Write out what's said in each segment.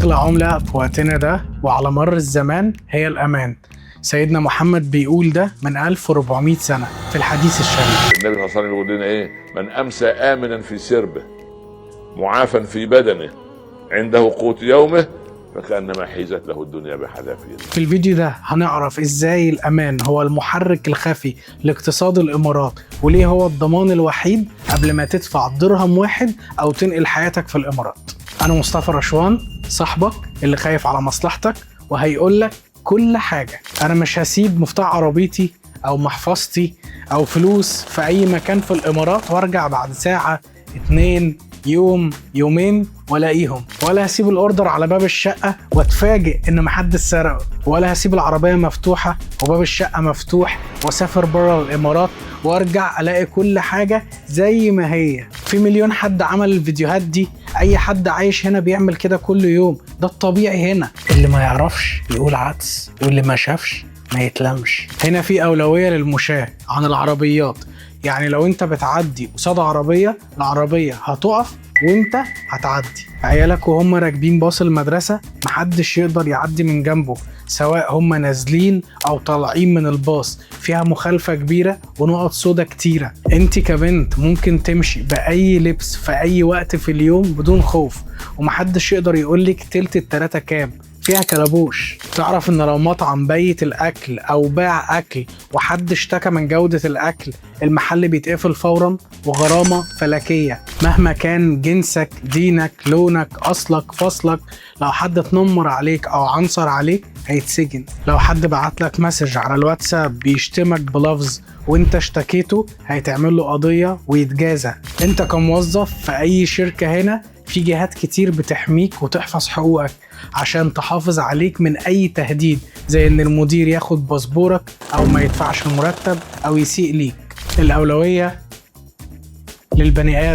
أغلى عملة في وقتنا ده وعلى مر الزمان هي الأمان. سيدنا محمد بيقول ده من 1400 سنة في الحديث الشريف. النبي صلى الله عليه وسلم يقول لنا ايه؟ من امسى امنا في سربه معافا في بدنه عنده قوت يومه فكأنما حيزت له الدنيا بحذافيرها. في الفيديو ده هنعرف ازاي الأمان هو المحرك الخفي لاقتصاد الإمارات، وليه هو الضمان الوحيد قبل ما تدفع درهم واحد أو تنقل حياتك في الإمارات. أنا مصطفى رشوان، صاحبك اللي خايف على مصلحتك وهيقولك كل حاجة. أنا مش هسيب مفتاح عربيتي أو محفظتي أو فلوس في أي مكان في الإمارات وارجع بعد ساعة 2 يوم يومين ولاقيهم، ولا هسيب الاوردر على باب الشقه واتفاجئ ان محدش سرقه، ولا هسيب العربيه مفتوحه وباب الشقه مفتوح واسافر بره الامارات وارجع الاقي كل حاجه زي ما هي. في مليون حد عمل الفيديوهات دي، اي حد عايش هنا بيعمل كده كل يوم، ده الطبيعي هنا. اللي ما يعرفش يقول عدس واللي ما شافش ما يتلمش. هنا في اولويه للمشاة عن العربيات، يعني لو انت بتعدي قصاد عربيه العربيه هتقف وانت هتعدي. عيالك وهم راكبين باص المدرسه محدش يقدر يعدي من جنبه، سواء هم نازلين او طالعين من الباص، فيها مخالفه كبيره ونقط سودا كتيره. انت كبنت ممكن تمشي باي لبس في اي وقت في اليوم بدون خوف، ومحدش يقدر يقولك تلت التلاته كام، فيها كلبوش. تعرف ان لو مطعم بيت الاكل او باع اكل وحد اشتكى من جودة الاكل المحل بيتقفل فورا وغرامة فلكية مهما كان جنسك، دينك، لونك، اصلك، فصلك. لو حد اتنمر عليك او عنصر عليك هيتسجن. لو حد بعت لك مسج على الواتساب بيشتمك بلفظ وانت اشتكيته هيتعمل له قضية ويتجازى. انت كموظف في اي شركة هنا في جهات كتير بتحميك وتحفظ حقوقك عشان تحافظ عليك من اي تهديد، زي ان المدير ياخد باسبورك او ما يدفعش المرتب او يسيء ليك. الاولوية للبني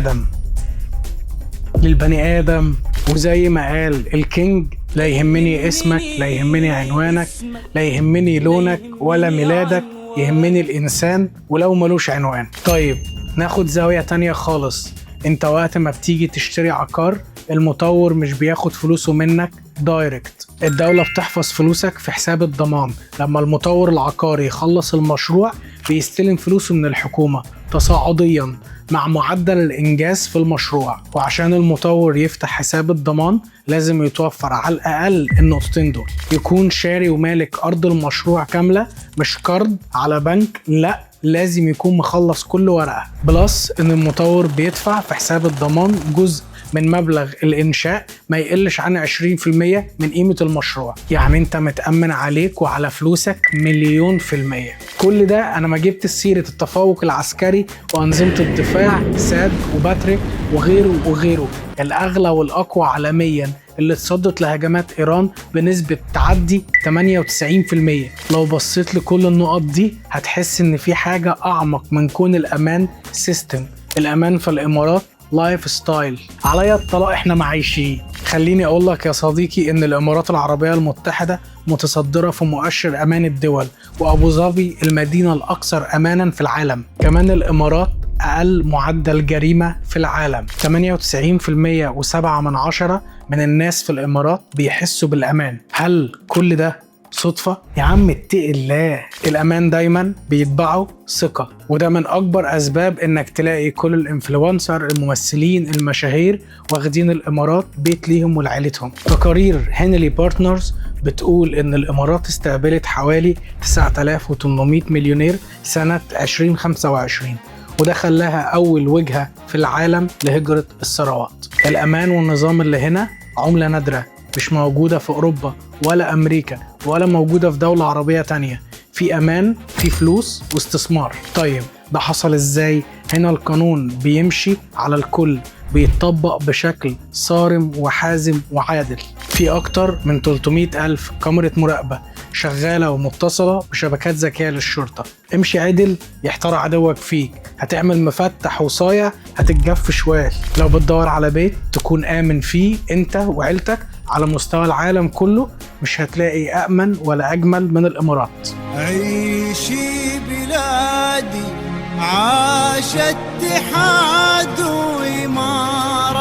ادم، وزي ما قال الكينج: لا يهمني اسمك، لا يهمني عنوانك، لا يهمني لونك ولا ميلادك، يهمني الانسان ولو ملوش عنوان. طيب ناخد زاوية تانية خالص. انت وقت ما بتيجي تشتري عقار المطور مش بياخد فلوسه منك دايركت، الدولة بتحفظ فلوسك في حساب الضمان. لما المطور العقاري يخلص المشروع بيستلم فلوسه من الحكومة تصاعديا مع معدل الإنجاز في المشروع. وعشان المطور يفتح حساب الضمان لازم يتوفر على الأقل النقطتين دول: يكون شاري ومالك أرض المشروع كاملة، مش قرض على بنك، لا، لازم يكون مخلص كل ورقة، بلس ان المطور بيدفع في حساب الضمان جزء من مبلغ الإنشاء ما يقلش عن 20% من قيمة المشروع. يعني انت متأمن عليك وعلى فلوسك 1,000,000%. كل ده انا ما جبت سيرة التفوق العسكري وأنظمة الدفاع ساد وباتريك وغيره الأغلى والأقوى عالميا اللي اتصدت لهجمات إيران بنسبة تعدي 98%. لو بصيت لكل النقط دي هتحس ان في حاجة أعمق من كون الأمان سيستم. الأمان في الإمارات لايف ستايل. عليا الطلاق احنا معايشين. خليني اقول لك يا صديقي ان الامارات العربية المتحدة متصدرة في مؤشر امان الدول، وابو ظبي المدينة الاكثر امانا في العالم. كمان الامارات اقل معدل جريمة في العالم. 98.7% من الناس في الامارات بيحسوا بالامان. هل كل ده صدفة؟ يا عم اتقي الله. الأمان دايما بيتبعه ثقة، وده من أكبر أسباب إنك تلاقي كل الإنفلونسر، الممثلين، المشاهير واخدين الإمارات بيت ليهم ولعيلتهم. تقارير هنلي بارتنرز بتقول إن الإمارات استقبلت حوالي 9,800 مليونير سنة 2025، وده خلاها أول وجهة في العالم لهجرة الثروات. الأمان والنظام اللي هنا عملة نادرة، مش موجودة في أوروبا ولا أمريكا ولا موجودة في دولة عربية تانية. في أمان، في فلوس واستثمار. طيب ده حصل إزاي؟ هنا القانون بيمشي على الكل، بيتطبق بشكل صارم وحازم وعادل. في أكتر من 300,000 كاميرا مراقبة شغالة ومتصلة بشبكات ذكية للشرطة. امشي عدل يحتار عدوك فيك، هتعمل مفتح وصايع هتتجف شوال. لو بتدور على بيت تكون آمن فيه انت وعيلتك على مستوى العالم كله مش هتلاقي أأمن ولا أجمل من الإمارات. عيشي بلادي عاش اتحاد وإمارة.